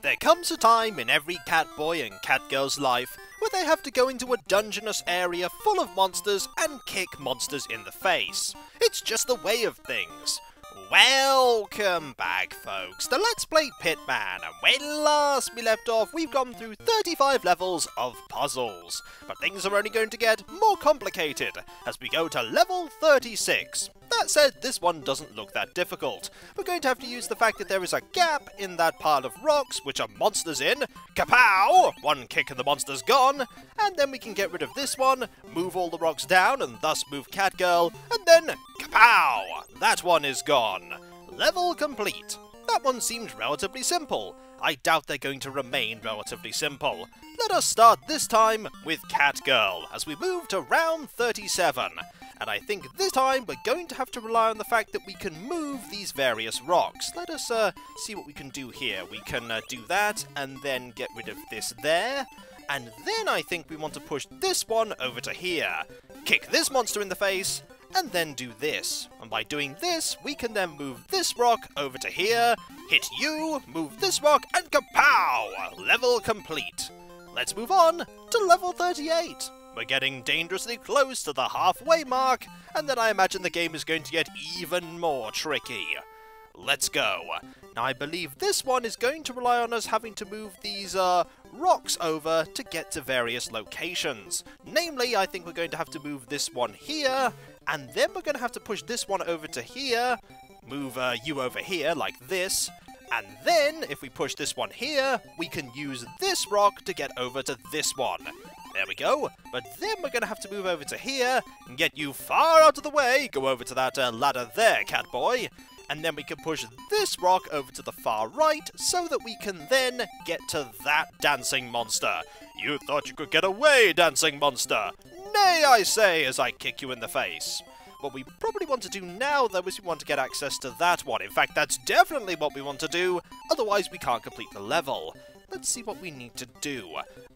There comes a time in every cat boy and cat girl's life where they have to go into a dungeonous area full of monsters and kick monsters in the face. It's just the way of things. Welcome back, folks, to Let's Play Pitman, and when last we left off, we've gone through 35 levels of puzzles. But things are only going to get more complicated as we go to level 36. That said, this one doesn't look that difficult. We're going to have to use the fact that there is a gap in that pile of rocks, which are monsters in. Kapow! One kick and the monster's gone. And then we can get rid of this one, move all the rocks down, and thus move Catgirl, and then kapow! That one is gone. Level complete. That one seemed relatively simple. I doubt they're going to remain relatively simple. Let us start this time with Catgirl, as we move to round 37. And I think this time we're going to have to rely on the fact that we can move these various rocks. Let us see what we can do here. We can do that, and then get rid of this there. And then I think we want to push this one over to here. Kick this monster in the face, and then do this. And by doing this, we can then move this rock over to here, hit you, move this rock, and kapow! Level complete. Let's move on to level 38. We're getting dangerously close to the halfway mark, and then I imagine the game is going to get even more tricky. Let's go. Now I believe this one is going to rely on us having to move these rocks over to get to various locations. Namely, I think we're going to have to move this one here, and then we're going to have to push this one over to here, move you over here like this, and then if we push this one here, we can use this rock to get over to this one. There we go. But then we're going to have to move over to here and get you far out of the way. Go over to that ladder there, Catboy. And then we can push this rock over to the far right so that we can then get to that dancing monster. You thought you could get away, dancing monster. Nay, I say, as I kick you in the face. What we probably want to do now, though, is we want to get access to that one. In fact, that's definitely what we want to do. Otherwise, we can't complete the level. Let's see what we need to do.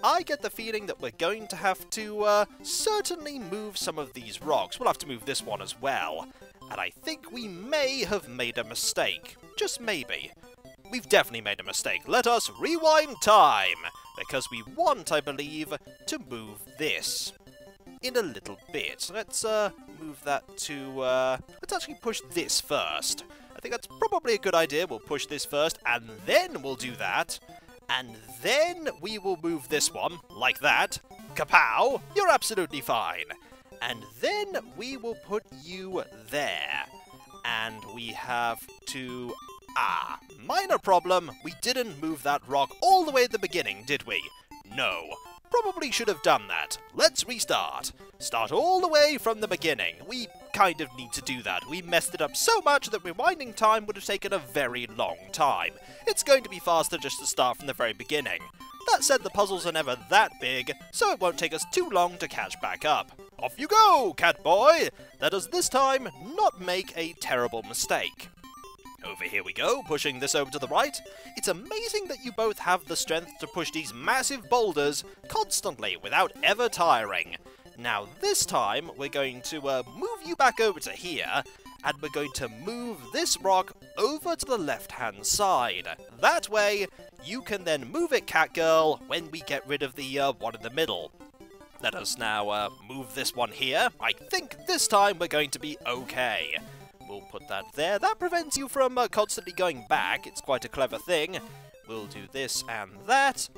I get the feeling that we're going to have to certainly move some of these rocks. We'll have to move this one as well. And I think we may have made a mistake. Just maybe. We've definitely made a mistake. Let us rewind time. Because we want, I believe, to move this in a little bit. Let's move that to... let's actually push this first. I think that's probably a good idea. We'll push this first, and then we'll do that. And then we will move this one, like that. Kapow! You're absolutely fine. And then we will put you there. And we have to... minor problem. We didn't move that rock all the way at the beginning, did we? No. Probably should have done that. Let's restart. Start all the way from the beginning. We kind of need to do that. We messed it up so much that rewinding time would have taken a very long time. It's going to be faster just to start from the very beginning. That said, the puzzles are never that big, so it won't take us too long to catch back up. Off you go, Catboy! Let us this time not make a terrible mistake. Over here we go, pushing this over to the right. It's amazing that you both have the strength to push these massive boulders constantly without ever tiring. Now this time, we're going to move you back over to here, and we're going to move this rock over to the left-hand side. That way, you can then move it, Catgirl, when we get rid of the one in the middle. Let us now move this one here. I think this time we're going to be okay. We'll put that there. That prevents you from constantly going back. It's quite a clever thing. We'll do this and that.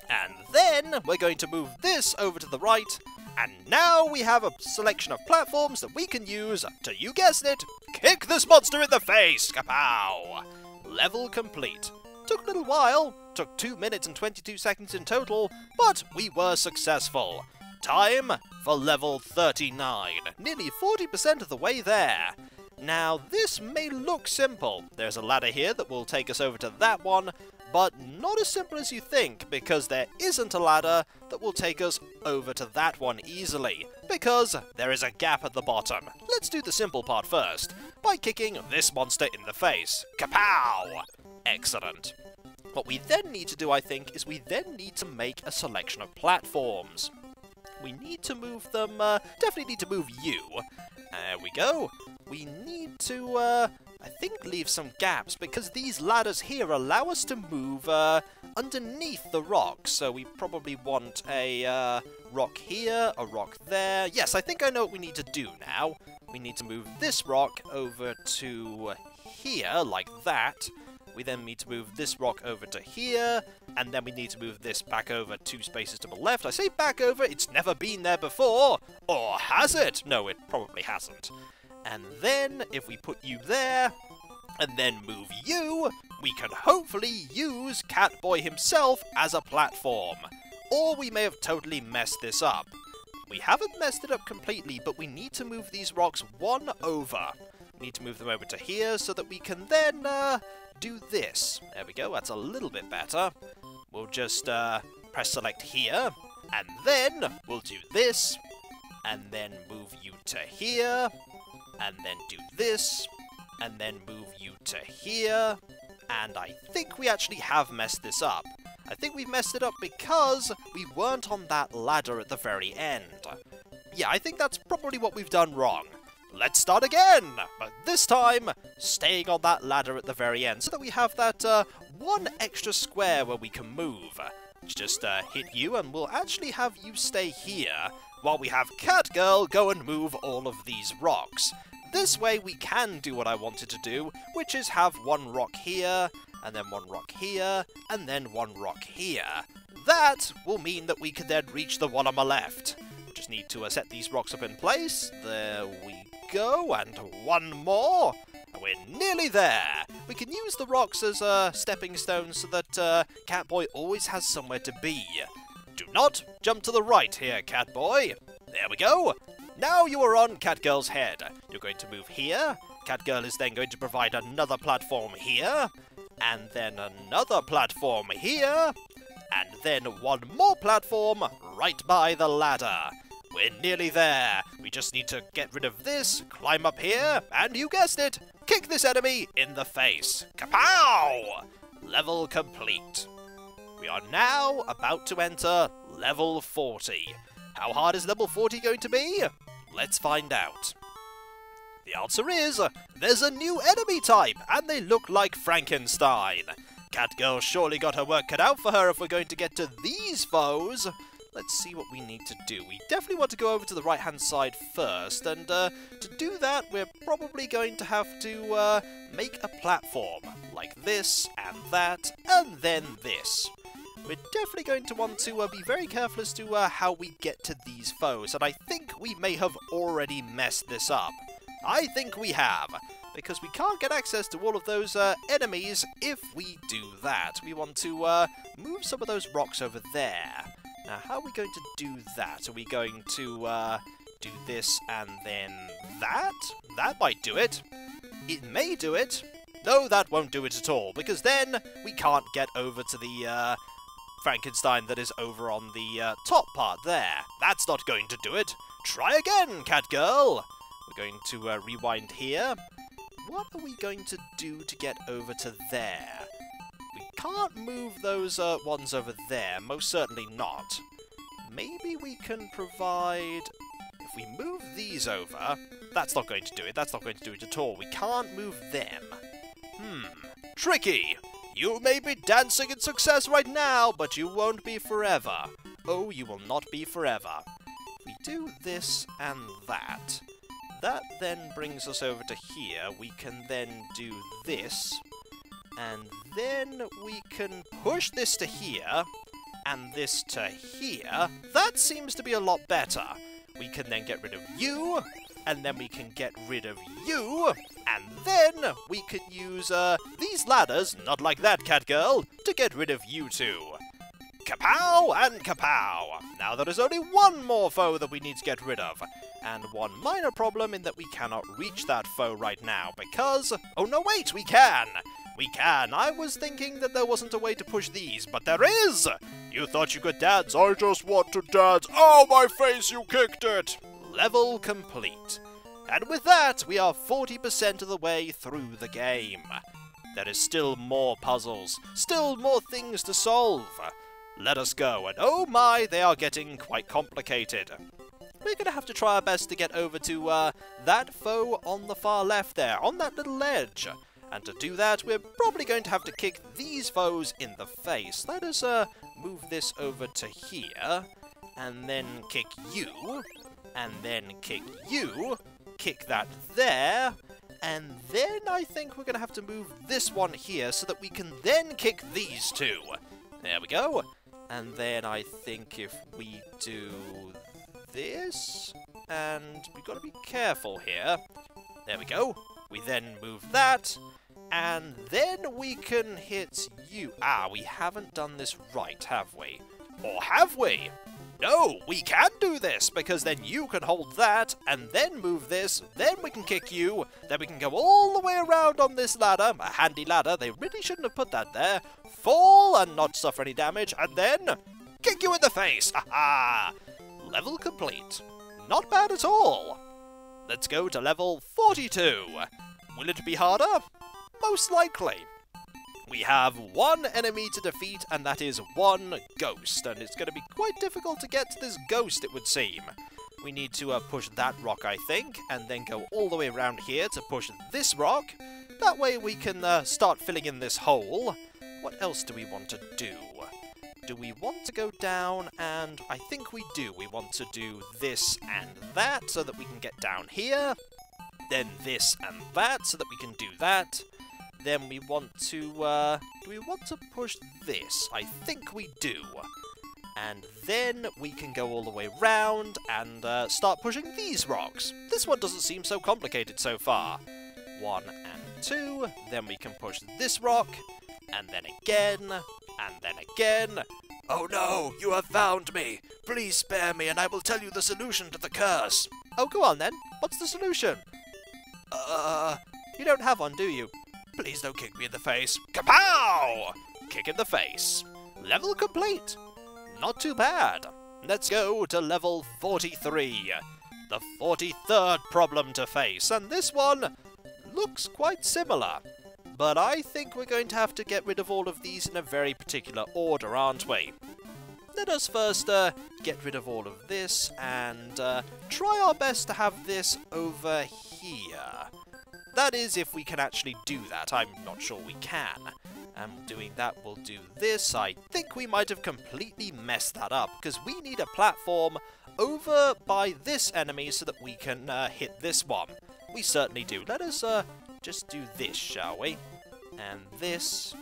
And then we're going to move this over to the right. And now we have a selection of platforms that we can use to, you guessed it, kick this monster in the face! Kapow! Level complete. Took a little while. Took 2 minutes and 22 seconds in total. But we were successful. Time for level 39. Nearly 40% of the way there. Now, this may look simple. There's a ladder here that will take us over to that one, but not as simple as you think, because there isn't a ladder that will take us over to that one easily, because there is a gap at the bottom. Let's do the simple part first, by kicking this monster in the face. Kapow! Excellent. What we then need to do, I think, is we then need to make a selection of platforms. We need to move them, definitely need to move you. There we go. We need to, I think, leave some gaps, because these ladders here allow us to move underneath the rocks, so we probably want a rock here, a rock there. Yes, I think I know what we need to do now. We need to move this rock over to here, like that. We then need to move this rock over to here, and then we need to move this back over 2 spaces to the left. I say back over, it's never been there before! Or has it? No, it probably hasn't. And then, if we put you there, and then move you, we can hopefully use Catboy himself as a platform. Or we may have totally messed this up. We haven't messed it up completely, but we need to move these rocks one over. We need to move them over to here so that we can then, do this. There we go, that's a little bit better. We'll just press select here, and then we'll do this, and then move you to here, and then do this, and then move you to here, and I think we actually have messed this up. I think we've messed it up because we weren't on that ladder at the very end. Yeah, I think that's probably what we've done wrong. Let's start again! But this time, staying on that ladder at the very end, so that we have that one extra square where we can move. Just hit you, and we'll actually have you stay here, while we have Catgirl go and move all of these rocks. This way we can do what I wanted to do, which is have one rock here, and then one rock here, and then one rock here. That will mean that we can then reach the one on my left. We just need to set these rocks up in place. There we go, and one more, and we're nearly there. We can use the rocks as stepping stones so that Catboy always has somewhere to be. Do not jump to the right here, Catboy. There we go. Now you are on Catgirl's head. You're going to move here. Catgirl is then going to provide another platform here, and then another platform here, and then one more platform right by the ladder. We're nearly there. We just need to get rid of this, climb up here, and you guessed it, kick this enemy in the face. Kapow! Level complete. We are now about to enter level 40. How hard is level 40 going to be? Let's find out. The answer is, there's a new enemy type, and they look like Frankenstein. Catgirl surely got her work cut out for her if we're going to get to these foes. Let's see what we need to do. We definitely want to go over to the right-hand side first, and to do that, we're probably going to have to make a platform, like this, and that, and then this. We're definitely going to want to be very careful as to how we get to these foes, and I think we may have already messed this up. I think we have, because we can't get access to all of those enemies if we do that. We want to move some of those rocks over there. Now, how are we going to do that? Are we going to do this and then that? That might do it. It may do it. No, that won't do it at all, because then we can't get over to the Frankenstein that is over on the top part there. That's not going to do it. Try again, Catgirl. We're going to rewind here. What are we going to do to get over to there? We can't move those ones over there, most certainly not. Maybe we can provide... If we move these over, that's not going to do it. That's not going to do it at all. We can't move them. Tricky! You may be dancing in success right now, but you won't be forever. Oh, you will not be forever. If we do this and that, that then brings us over to here. We can then do this, and then we can push this to here, and this to here. That seems to be a lot better. We can then get rid of you, and then we can get rid of you, and then we can use these ladders, not like that, Catgirl, to get rid of you two. Kapow and kapow! Now there is only one more foe that we need to get rid of, and one minor problem in that we cannot reach that foe right now, because... Oh no, wait, we can! We can! I was thinking that there wasn't a way to push these, but there is! You thought you could dance? I just want to dance! Oh, my face, you kicked it! Level complete. And with that, we are 40% of the way through the game. There is still more puzzles, still more things to solve. Let us go, and oh my, they are getting quite complicated. We're going to have to try our best to get over to that foe on the far left there, on that little ledge. And to do that, we're probably going to have to kick these foes in the face. Let us move this over to here, and then kick you, and then kick you, kick that there, and then I think we're going to have to move this one here so that we can then kick these two. There we go. And then I think if we do this, and we've got to be careful here. There we go. We then move that, and then we can hit you. Ah, we haven't done this right, have we? Or have we? No, we can do this, because then you can hold that, and then move this, then we can kick you, then we can go all the way around on this ladder, a handy ladder, they really shouldn't have put that there, fall and not suffer any damage, and then kick you in the face, haha! Level complete. Not bad at all. Let's go to level 42. Will it be harder? Most likely. We have one enemy to defeat, and that is one ghost, and it's going to be quite difficult to get to this ghost, it would seem. We need to push that rock, I think, and then go all the way around here to push this rock. That way we can start filling in this hole. What else do we want to do? Do we want to go down? And I think we do. We want to do this and that so that we can get down here. Then this and that so that we can do that. Then we want to, do we want to push this? I think we do. And then we can go all the way round and start pushing these rocks. This one doesn't seem so complicated so far. 1 and 2, then we can push this rock, and then again, and then again. Oh no, you have found me! Please spare me and I will tell you the solution to the curse! Oh, go on then. What's the solution? You don't have one, do you? Please don't kick me in the face. Kapow! Kick in the face. Level complete. Not too bad. Let's go to level 43. The 43rd problem to face, and this one looks quite similar. But I think we're going to have to get rid of all of these in a very particular order, aren't we? Let us first get rid of all of this and try our best to have this over here. That is, if we can actually do that. I'm not sure we can. And doing that, we'll do this. I think we might have completely messed that up, because we need a platform over by this enemy so that we can hit this one. We certainly do. Let us just do this, shall we? And this,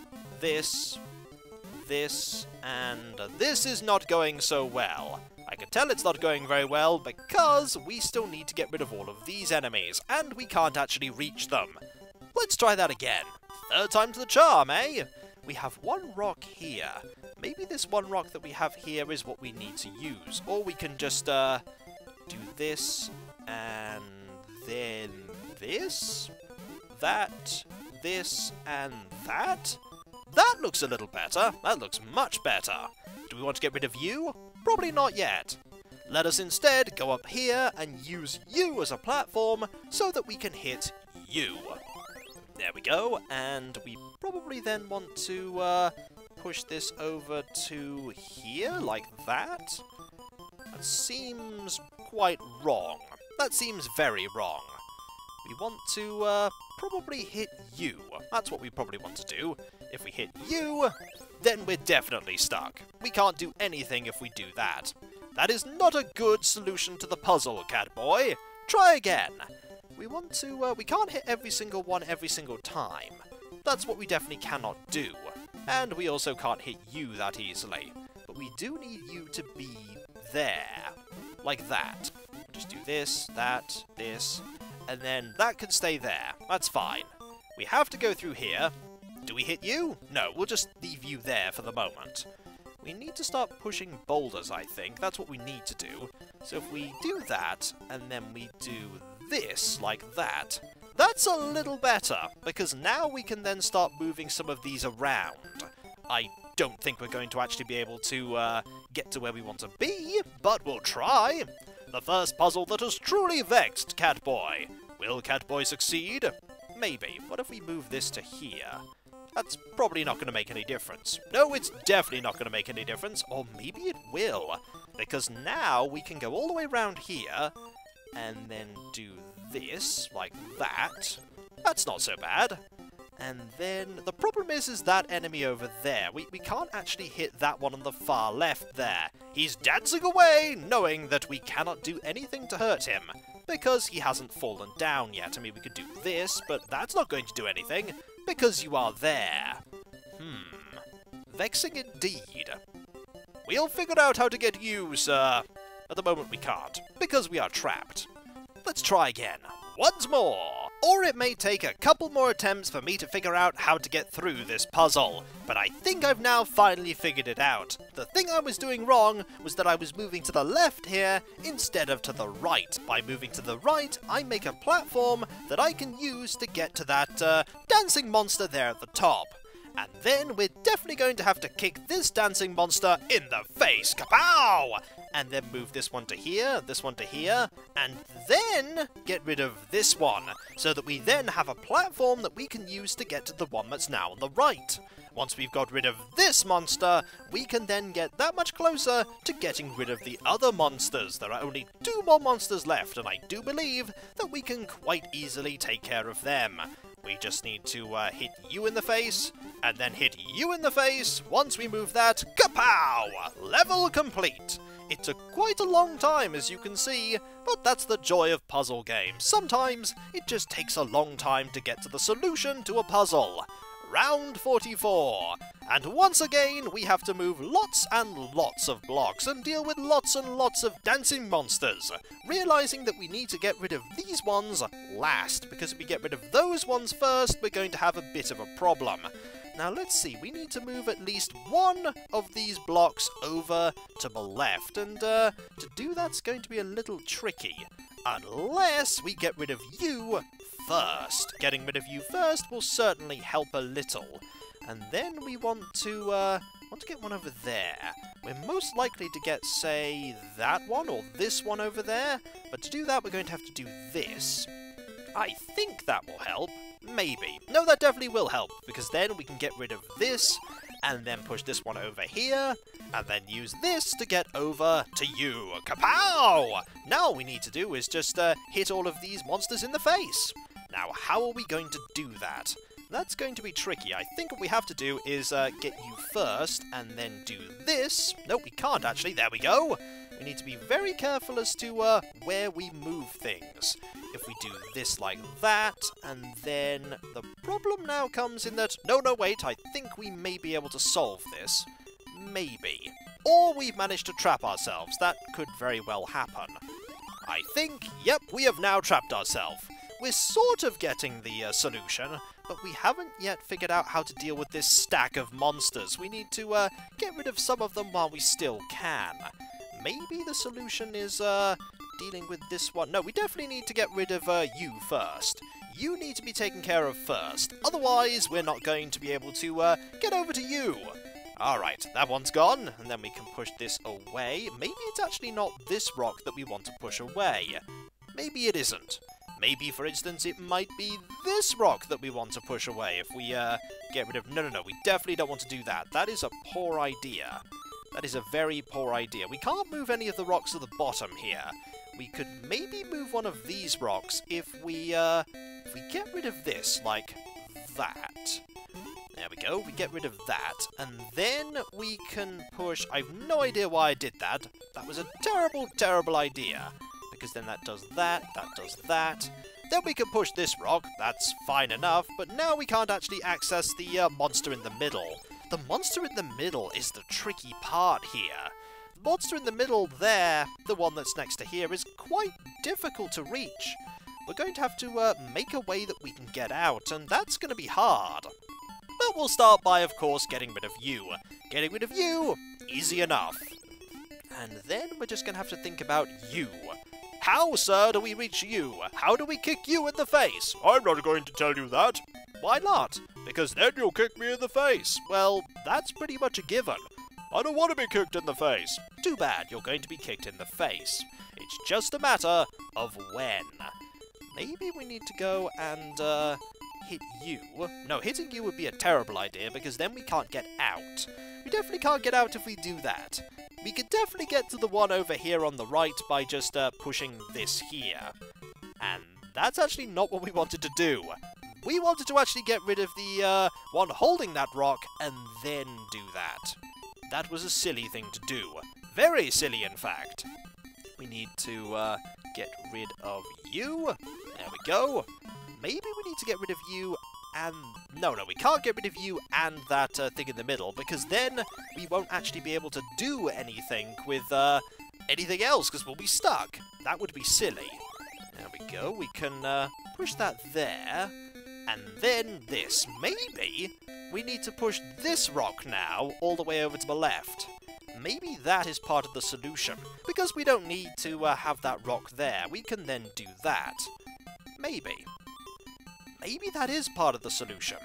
and this is not going so well. I can tell it's not going very well because we still need to get rid of all of these enemies, and we can't actually reach them. Let's try that again. Third time's the charm, eh? We have one rock here. Maybe this one rock that we have here is what we need to use. Or we can just do this, and then this, that, this, and that. That looks a little better. That looks much better. Do we want to get rid of you? Probably not yet. Let us instead go up here and use you as a platform so that we can hit you. There we go, and we probably then want to push this over to here, like that. That seems quite wrong. That seems very wrong. We want to probably hit you. That's what we probably want to do. If we hit you, then we're definitely stuck. We can't do anything if we do that. That is not a good solution to the puzzle, Catboy. Try again. We want to, we can't hit every single one every single time. That's what we definitely cannot do. And we also can't hit you that easily. But we do need you to be there. Like that. Just do this, that, this, and then that can stay there. That's fine. We have to go through here. Do we hit you? No, we'll just leave you there for the moment. We need to start pushing boulders, I think. That's what we need to do. So if we do that, and then we do this, like that, that's a little better, because now we can then start moving some of these around. I don't think we're going to actually be able to get to where we want to be, but we'll try. The first puzzle that has truly vexed Catboy. Will Catboy succeed? Maybe. What if we move this to here? That's probably not going to make any difference. No, it's definitely not going to make any difference, or maybe it will, because now we can go all the way around here, and then do this, like that. That's not so bad. And then the problem is that enemy over there. We can't actually hit that one on the far left there. He's dancing away, knowing that we cannot do anything to hurt him, because he hasn't fallen down yet. I mean, we could do this, but that's not going to do anything, because you are there. Vexing indeed. We'll figure out how to get you, sir. At the moment we can't, because we are trapped. Let's try again. Once more! Or it may take a couple more attempts for me to figure out how to get through this puzzle. But I think I've now finally figured it out. The thing I was doing wrong was that I was moving to the left here instead of to the right. By moving to the right, I make a platform that I can use to get to that dancing monster there at the top. And then we're definitely going to have to kick this dancing monster in the face. Kapow! And then move this one to here, and then get rid of this one, so that we then have a platform that we can use to get to the one that's now on the right. Once we've got rid of this monster, we can then get that much closer to getting rid of the other monsters. There are only 2 more monsters left, and I do believe that we can quite easily take care of them. We just need to hit you in the face, and then hit you in the face. Once we move that, kapow! Level complete! It took quite a long time, as you can see, but that's the joy of puzzle games. Sometimes it just takes a long time to get to the solution to a puzzle. Round 44. And once again, we have to move lots and lots of blocks and deal with lots and lots of dancing monsters, realizing that we need to get rid of these ones last, because if we get rid of those ones first, we're going to have a bit of a problem. Now let's see, we need to move at least one of these blocks over to the left, and to do that's going to be a little tricky, unless we get rid of you first. Getting rid of you first will certainly help a little. And then we want to get one over there. We're most likely to get, say, that one or this one over there, but to do that we're going to have to do this. I think that will help. Maybe. No, that definitely will help, because then we can get rid of this, and then push this one over here, and then use this to get over to you. Kapow! Now all we need to do is just hit all of these monsters in the face. Now, how are we going to do that? That's going to be tricky. I think what we have to do is get you first, and then do this. No, we can't actually. There we go. We need to be very careful as to where we move things. If we do this like that, and then the problem now comes in that... No, wait, I think we may be able to solve this. Maybe. Or we've managed to trap ourselves. That could very well happen. I think, yep, we have now trapped ourselves. We're sort of getting the solution, but we haven't yet figured out how to deal with this stack of monsters. We need to get rid of some of them while we still can. Maybe the solution is dealing with this one. No, we definitely need to get rid of you first. You need to be taken care of first. Otherwise, we're not going to be able to get over to you. Alright, that one's gone, and then we can push this away. Maybe it's actually not this rock that we want to push away. Maybe it isn't. Maybe, for instance, it might be this rock that we want to push away if we get rid of... No, we definitely don't want to do that. That is a poor idea. That is a very poor idea. We can't move any of the rocks at the bottom here. We could maybe move one of these rocks if we get rid of this, like that. There we go, we get rid of that, and then we can push... I've no idea why I did that. That was a terrible, terrible idea. Because then that does that does that. Then we can push this rock, that's fine enough, but now we can't actually access the monster in the middle. The monster in the middle is the tricky part here. The monster in the middle there, the one that's next to here, is quite difficult to reach. We're going to have to make a way that we can get out, and that's going to be hard. But we'll start by, of course, getting rid of you. Getting rid of you, easy enough. And then we're just going to have to think about you. How, sir, do we reach you? How do we kick you in the face? I'm not going to tell you that. Why not? Because then you'll kick me in the face. Well, that's pretty much a given. I don't want to be kicked in the face. Too bad, you're going to be kicked in the face. It's just a matter of when. Maybe we need to go and, hit you. No, hitting you would be a terrible idea, because then we can't get out. We definitely can't get out if we do that. We could definitely get to the one over here on the right by just pushing this here. And that's actually not what we wanted to do. We wanted to actually get rid of the one holding that rock and then do that. That was a silly thing to do. Very silly, in fact. We need to get rid of you. There we go. Maybe we need to get rid of you and... No, we can't get rid of you and that thing in the middle, because then we won't actually be able to do anything with anything else, because we'll be stuck. That would be silly. There we go. We can push that there. And then this. Maybe we need to push this rock now all the way over to the left. Maybe that is part of the solution, because we don't need to have that rock there. We can then do that. Maybe. Maybe that is part of the solution.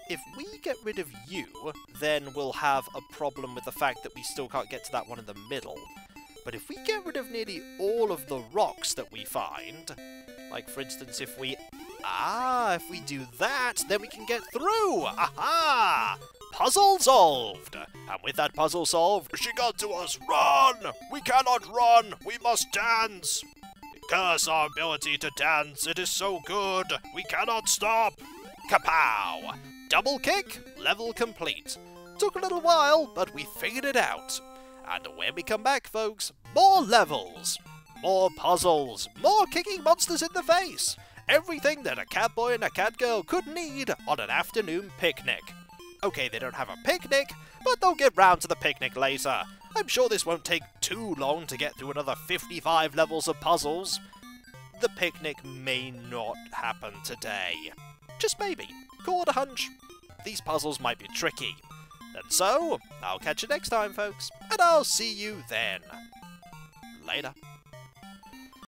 If we get rid of you, then we'll have a problem with the fact that we still can't get to that one in the middle. But if we get rid of nearly all of the rocks that we find, like for instance if we do that, then we can get through! Aha! Puzzle solved! And with that puzzle solved, she got to us! Run! We cannot run! We must dance! Curse our ability to dance, it is so good! We cannot stop! Kapow! Double kick, level complete. Took a little while, but we figured it out. And when we come back, folks, more levels, more puzzles, more kicking monsters in the face. Everything that a cat boy and a cat girl could need on an afternoon picnic. Okay, they don't have a picnic, but they'll get round to the picnic later. I'm sure this won't take too long to get through another 55 levels of puzzles. The picnic may not happen today. Just maybe. Call it a hunch. These puzzles might be tricky. And so, I'll catch you next time, folks, and I'll see you then. Later.